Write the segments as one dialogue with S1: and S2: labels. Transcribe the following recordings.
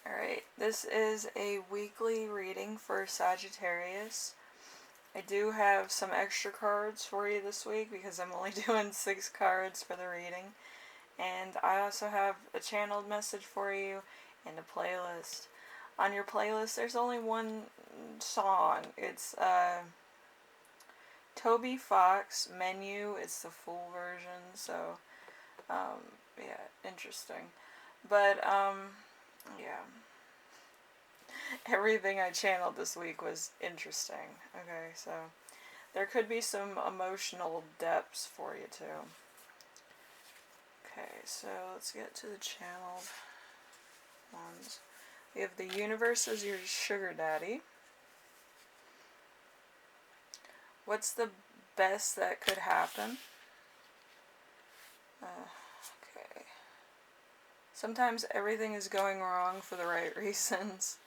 S1: Alright, this is a weekly reading for Sagittarius. I do have some extra cards for you this week because I'm only doing 6 cards for the reading. And I also have a channeled message for you and a playlist. On your playlist, there's only one song. It's Toby Fox Menu. It's the full version, so yeah, interesting. But yeah. Everything I channeled this week was interesting. Okay, so there could be some emotional depths for you too. Okay, so let's get to the channeled ones. We have the universe as your sugar daddy. What's the best that could happen? Okay. Sometimes everything is going wrong for the right reasons.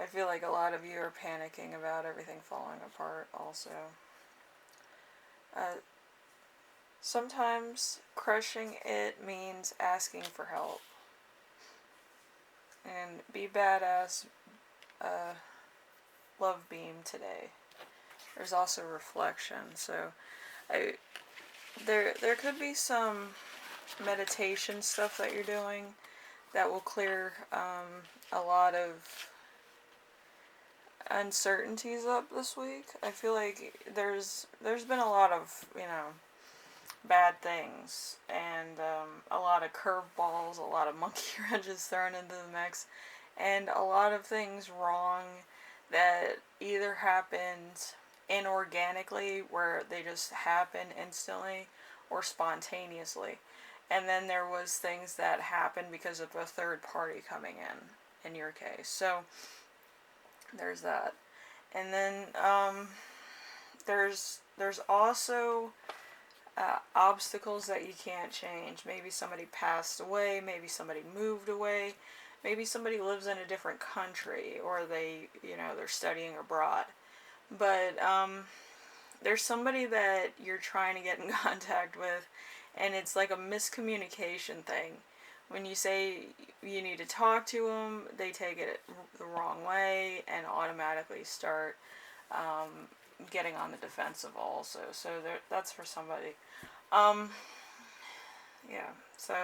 S1: I feel like a lot of you are panicking about everything falling apart also. Sometimes crushing it means asking for help. And be badass, love beam today. There's also reflection, so there could be some meditation stuff that you're doing that will clear a lot of uncertainties up this week. I feel like there's been a lot of, bad things and a lot of curveballs, a lot of monkey wrenches thrown into the mix, and a lot of things wrong that either happened inorganically, where they just happen instantly, or spontaneously. And then there was things that happened because of a third party coming in your case. So there's that. And then there's also obstacles that you can't change. Maybe somebody passed away, maybe somebody moved away, maybe somebody lives in a different country, or they're studying abroad. But there's somebody that you're trying to get in contact with, and it's like a miscommunication thing. When you say you need to talk to them, they take it the wrong way and automatically start getting on the defensive also. So that's for somebody. Yeah, so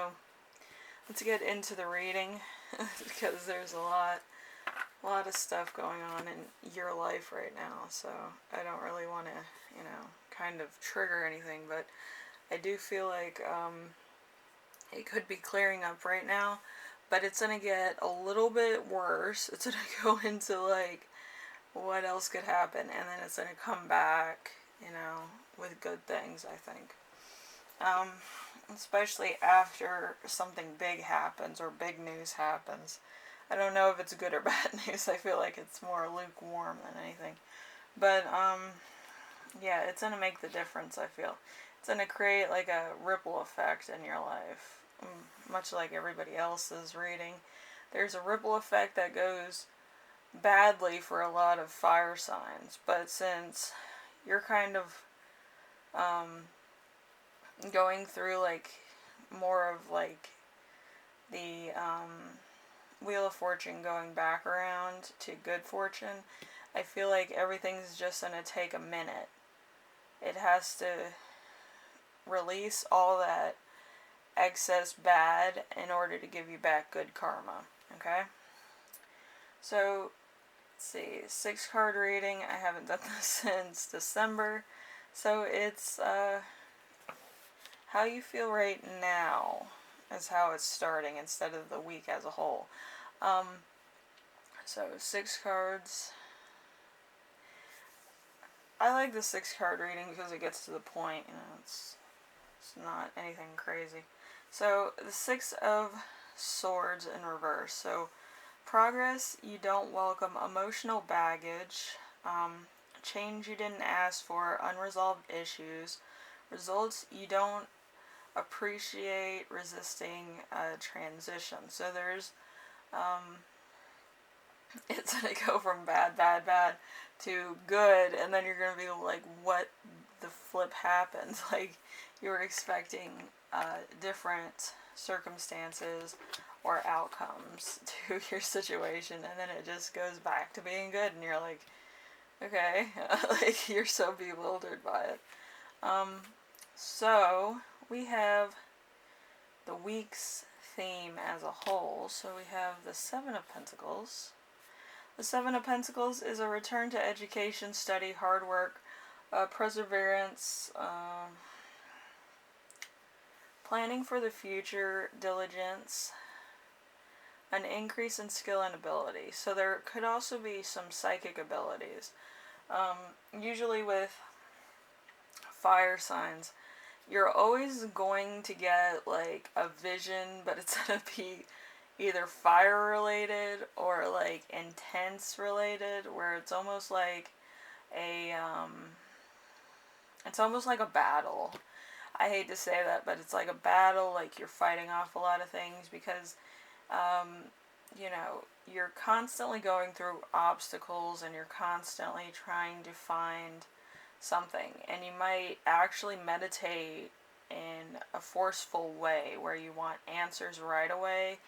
S1: let's get into the reading because there's a lot of stuff going on in your life right now. So I don't really want to, kind of trigger anything, but I do feel like it could be clearing up right now, but it's going to get a little bit worse. It's going to go into like what else could happen, and then it's going to come back, with good things, I think. Especially after something big happens or big news happens. I don't know if it's good or bad news. I feel like it's more lukewarm than anything. But, yeah, it's going to make the difference, I feel. It's going to create like a ripple effect in your life. Much like everybody else's reading. There's a ripple effect that goes badly for a lot of fire signs. But since you're kind of going through like more of like the Wheel of Fortune going back around to good fortune, I feel like everything's just going to take a minute. It has to release all that excess bad in order to give you back good karma. Okay? So, let's see. 6-card reading. I haven't done this since December. So it's how you feel right now is how it's starting instead of the week as a whole. So 6 cards. I like the 6-card reading because it gets to the point. It's not anything crazy. So the 6 of Swords in reverse. So progress you don't welcome, emotional baggage, change you didn't ask for, unresolved issues, results you don't appreciate, resisting transition. So there's it's going to go from bad to good, and then you're going to be like, what the flip happens? Like, you were expecting different circumstances or outcomes to your situation, and then it just goes back to being good, and you're like, okay, like you're so bewildered by it. So we have the week's theme as a whole. So we have the Seven of Pentacles. The Seven of Pentacles is a return to education, study, hard work, perseverance, planning for the future, diligence, an increase in skill and ability. So there could also be some psychic abilities. Usually with fire signs, you're always going to get like a vision, but it's going to be either fire related or like intense related, where it's almost like a battle. I hate to say that, but it's like a battle, like you're fighting off a lot of things because you know, you're constantly going through obstacles and you're constantly trying to find something, and you might actually meditate in a forceful way where you want answers right away.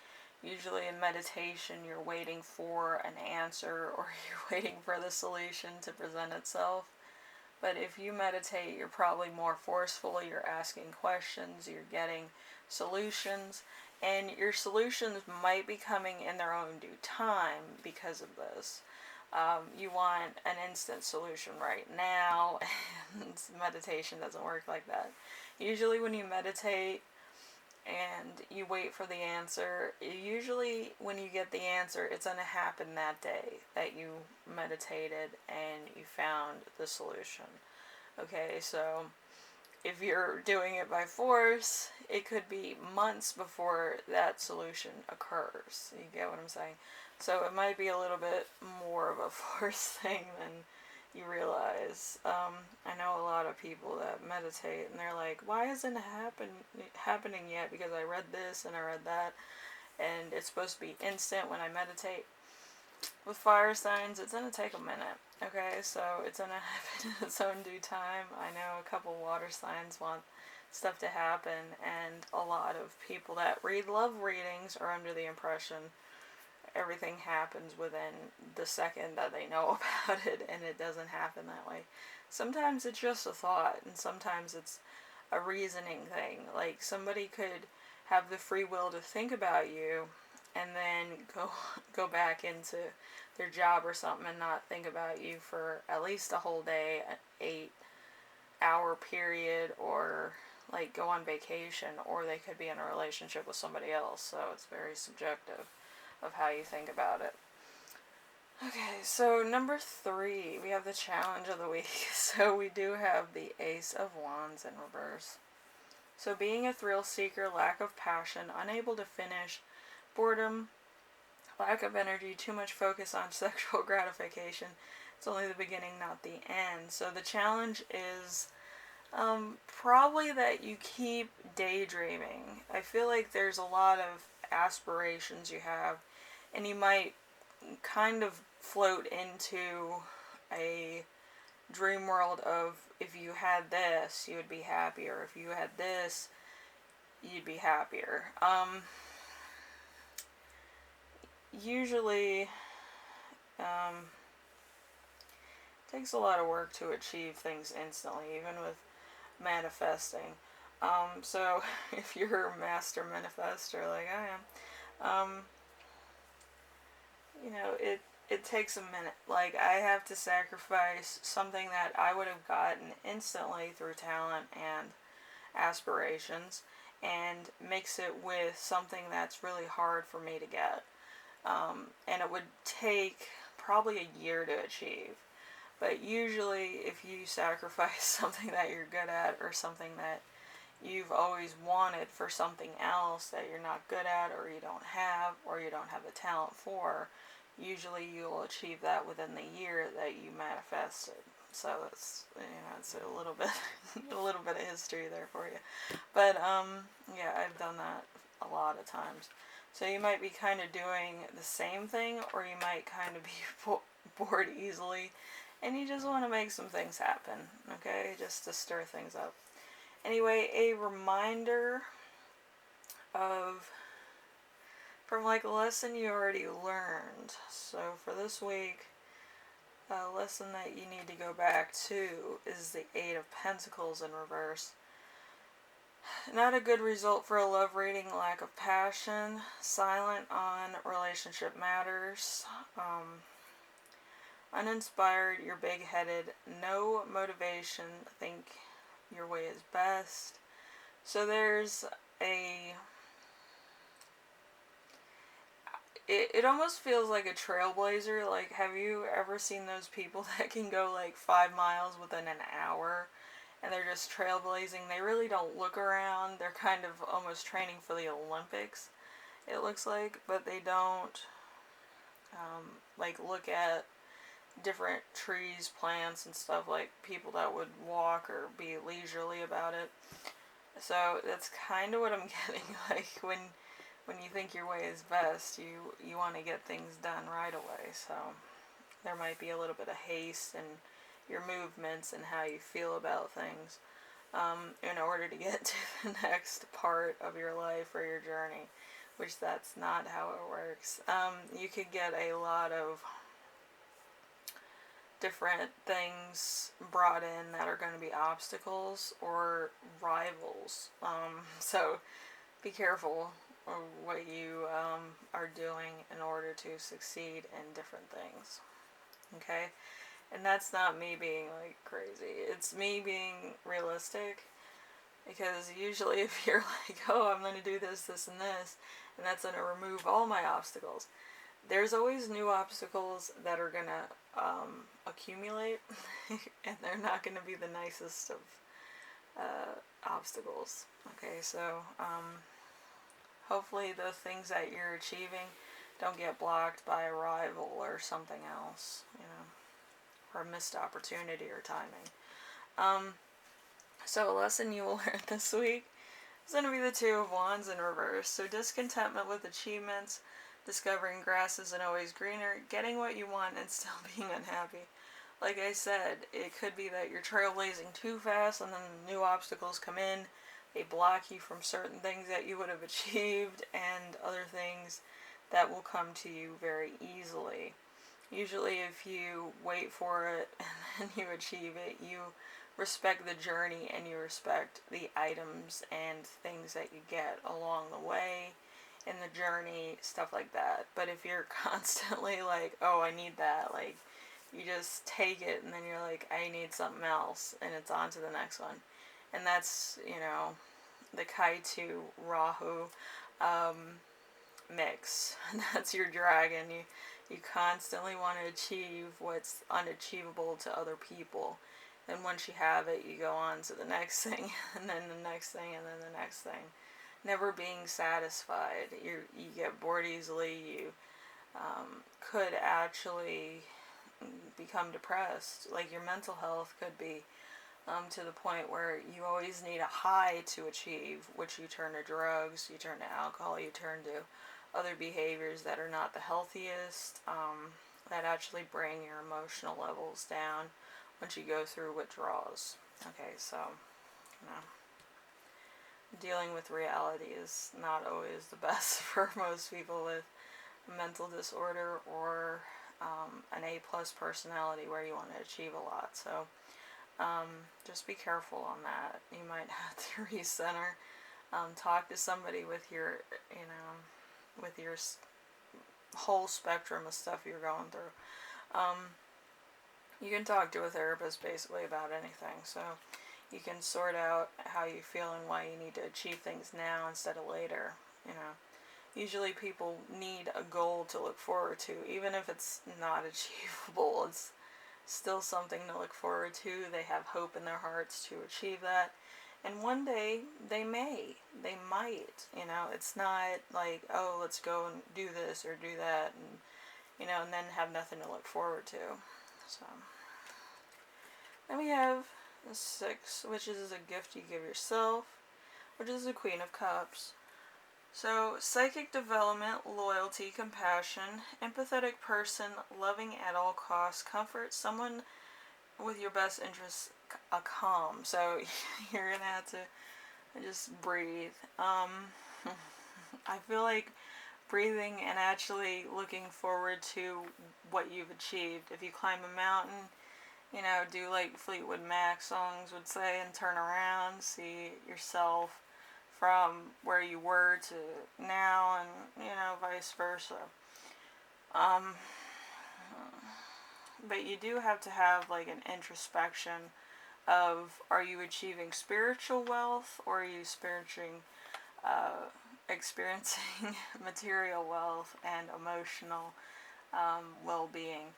S1: Usually in meditation you're waiting for an answer, or you're waiting for the solution to present itself. But if you meditate, you're probably more forceful, you're asking questions, you're getting solutions, and your solutions might be coming in their own due time because of this. You want an instant solution right now, and meditation doesn't work like that. Usually when you meditate and you wait for the answer, usually when you get the answer, it's going to happen that day that you meditated and you found the solution. Okay, so if you're doing it by force, it could be months before that solution occurs. You get what I'm saying? So it might be a little bit more of a force thing than you realize. I know a lot of people that meditate and they're like, why isn't it happening yet? Because I read this and I read that, and it's supposed to be instant when I meditate. With fire signs, it's going to take a minute. Okay, so it's going to happen in its own due time. I know a couple water signs want stuff to happen, and a lot of people that read love readings are under the impression everything happens within the second that they know about it, and it doesn't happen that way. Sometimes it's just a thought, and sometimes it's a reasoning thing. Like somebody could have the free will to think about you and then go back into their job or something and not think about you for at least a whole day, an 8-hour period, or like go on vacation, or they could be in a relationship with somebody else. So it's very subjective of how you think about it. Okay, so number 3, we have the challenge of the week. So we do have the Ace of Wands in reverse. So being a thrill seeker, lack of passion, unable to finish, boredom, lack of energy, too much focus on sexual gratification. It's only the beginning, not the end. So the challenge is probably that you keep daydreaming. I feel like there's a lot of aspirations you have, and you might kind of float into a dream world of, if you had this, you would be happier. If you had this, you'd be happier. Usually, it takes a lot of work to achieve things instantly, even with manifesting. So if you're a master manifestor like I am, you know, it takes a minute. Like, I have to sacrifice something that I would have gotten instantly through talent and aspirations, and mix it with something that's really hard for me to get. And it would take probably a year to achieve. But usually if you sacrifice something that you're good at, or something that you've always wanted for something else that you're not good at, or you don't have the talent for, usually you'll achieve that within the year that you manifested. So it's, you know, it's a little bit of history there for you. But yeah, I've done that a lot of times. So you might be kind of doing the same thing, or you might kind of be bored easily, and you just want to make some things happen, okay, just to stir things up. Anyway, a reminder of from like a lesson you already learned. So for this week, a lesson that you need to go back to is the Eight of Pentacles in reverse. Not a good result for a love reading, lack of passion, silent on relationship matters, uninspired, you're big-headed, no motivation, think your way is best. So there's a... It almost feels like a trailblazer. Like, have you ever seen those people that can go like 5 miles within an hour? And they're just trailblazing. They really don't look around. They're kind of almost training for the Olympics, it looks like. But they don't, like, look at different trees, plants, and stuff like people that would walk or be leisurely about it. So that's kind of what I'm getting. Like, when you think your way is best, you want to get things done right away. So there might be a little bit of haste in your movements and how you feel about things, in order to get to the next part of your life or your journey, which that's not how it works. You could get a lot of different things brought in that are going to be obstacles or rivals. So be careful of what you are doing in order to succeed in different things. Okay? And that's not me being like crazy. It's me being realistic. Because usually if you're like, oh, I'm going to do this, this, and this, and that's going to remove all my obstacles, there's always new obstacles that are going to accumulate, and they're not going to be the nicest of obstacles. Okay, so hopefully the things that you're achieving don't get blocked by a rival or something else, or a missed opportunity or timing. So a lesson you will learn this week is going to be the Two of Wands in reverse. So discontentment with achievements, discovering grass isn't always greener, getting what you want and still being unhappy. Like I said, it could be that you're trailblazing too fast and then new obstacles come in. They block you from certain things that you would have achieved and other things that will come to you very easily. Usually if you wait for it and then you achieve it, you respect the journey and you respect the items and things that you get along the way in the journey, stuff like that. But if you're constantly like, oh, I need that, like, you just take it and then you're like, I need something else, and it's on to the next one. And that's, the Kaitu Rahu mix. That's your dragon. You constantly want to achieve what's unachievable to other people. And once you have it, you go on to the next thing, and then the next thing, and then the next thing. Never being satisfied. You get bored easily. You could actually become depressed. Like, your mental health could be to the point where you always need a high to achieve, which you turn to drugs, you turn to alcohol, you turn to other behaviors that are not the healthiest, that actually bring your emotional levels down once you go through withdrawals. Okay, so, dealing with reality is not always the best for most people with a mental disorder or an A-plus personality where you want to achieve a lot. So just be careful on that. You might have to recenter. Talk to somebody with your, with your whole spectrum of stuff you're going through. You can talk to a therapist basically about anything. So you can sort out how you feel and why you need to achieve things now instead of later. Usually people need a goal to look forward to, even if it's not achievable. It's still something to look forward to. They have hope in their hearts to achieve that, and one day they might. It's not like, oh, let's go and do this or do that, and and then have nothing to look forward to. So then we have the 6, which is a gift you give yourself, which is the Queen of Cups. So, psychic development, loyalty, compassion, empathetic person, loving at all costs, comfort, someone with your best interests, a calm. So, you're going to have to just breathe. I feel like breathing and actually looking forward to what you've achieved. If you climb a mountain, you know, do like Fleetwood Mac songs would say and turn around, see yourself from where you were to now, and, you know, vice versa. Um, but you do have to have like an introspection of, are you achieving spiritual wealth, or are you experiencing material wealth and emotional well-being.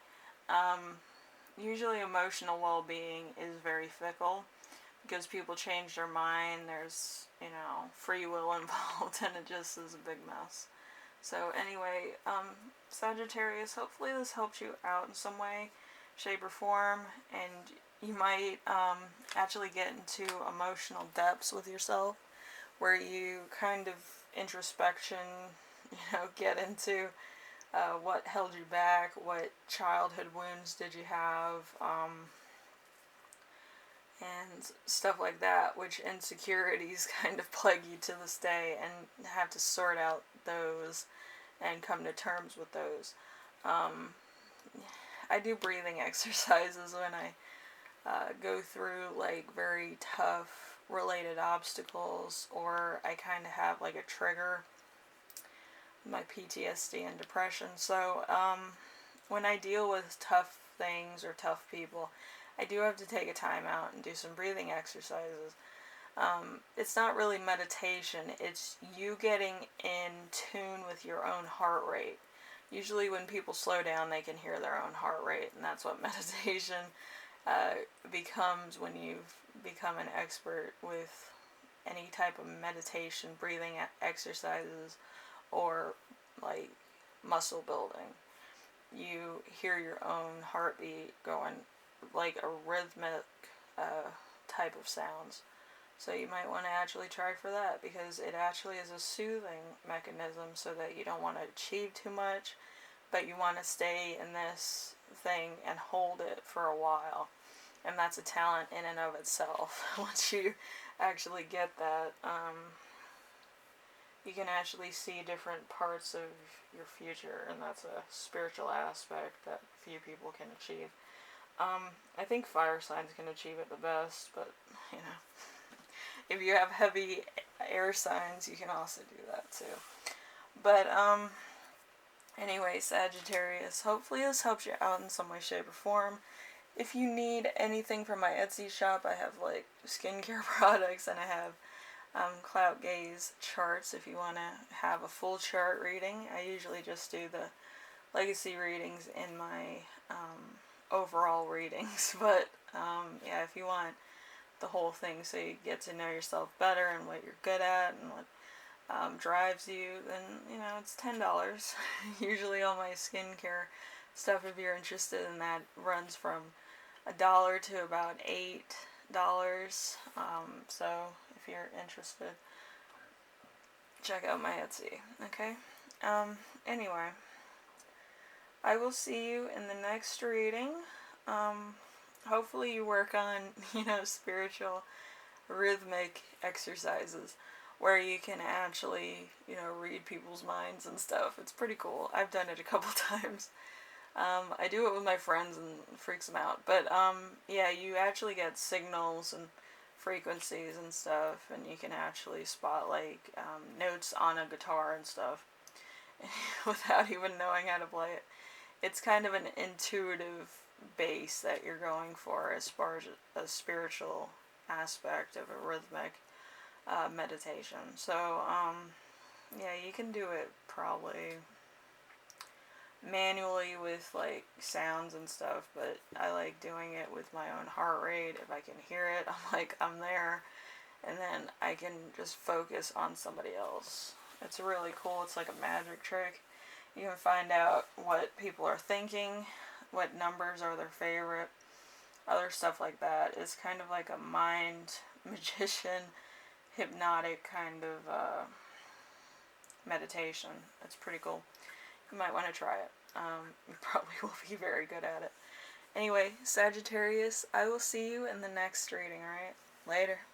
S1: Usually emotional well-being is very fickle because people change their mind. There's, you know, free will involved, and it just is a big mess. So anyway, Sagittarius, hopefully this helps you out in some way, shape, or form, and you might actually get into emotional depths with yourself, where you kind of introspection, you know, get into what held you back, what childhood wounds did you have, and stuff like that, which insecurities kind of plague you to this day, and have to sort out those and come to terms with those. I do breathing exercises when I go through like very tough related obstacles, or I kind of have like a trigger, my PTSD and depression. So when I deal with tough things or tough people, I do have to take a time out and do some breathing exercises. It's not really meditation, it's you getting in tune with your own heart rate. Usually when people slow down, they can hear their own heart rate, and that's what meditation becomes when you've become an expert with any type of meditation, breathing exercises, or like muscle building. You hear your own heartbeat going like a rhythmic type of sounds. So you might want to actually try for that, because it actually is a soothing mechanism, so that you don't want to achieve too much, but you want to stay in this thing and hold it for a while. And that's a talent in and of itself. Once you actually get that, you can actually see different parts of your future, and that's a spiritual aspect that few people can achieve. I think fire signs can achieve it the best, but, you know, if you have heavy air signs, you can also do that too. But, anyway, Sagittarius, hopefully this helps you out in some way, shape, or form. If you need anything from my Etsy shop, I have like skincare products, and I have Clout Gaze charts if you want to have a full chart reading. I usually just do the legacy readings in my overall readings, but yeah, if you want the whole thing so you get to know yourself better and what you're good at and what drives you, then, you know, it's $10. Usually all my skincare stuff, if you're interested in that, runs from $1 to about $8. So if you're interested, check out my Etsy. Okay. Anyway, I will see you in the next reading. Hopefully you work on, you know, spiritual rhythmic exercises where you can actually, you know, read people's minds and stuff. It's pretty cool. I've done it a couple times. I do it with my friends and it freaks them out. But, yeah, you actually get signals and frequencies and stuff, and you can actually spot, like, notes on a guitar and stuff without even knowing how to play it. It's kind of an intuitive base that you're going for as far as a spiritual aspect of a rhythmic meditation. So, yeah, you can do it probably manually with like sounds and stuff, but I like doing it with my own heart rate. If I can hear it, I'm like, I'm there, and then I can just focus on somebody else. It's really cool. It's like a magic trick. You can find out what people are thinking, what numbers are their favorite, other stuff like that. It's kind of like a mind magician, hypnotic kind of meditation. It's pretty cool. You might want to try it. You probably will be very good at it. Anyway, Sagittarius, I will see you in the next reading, alright? Later.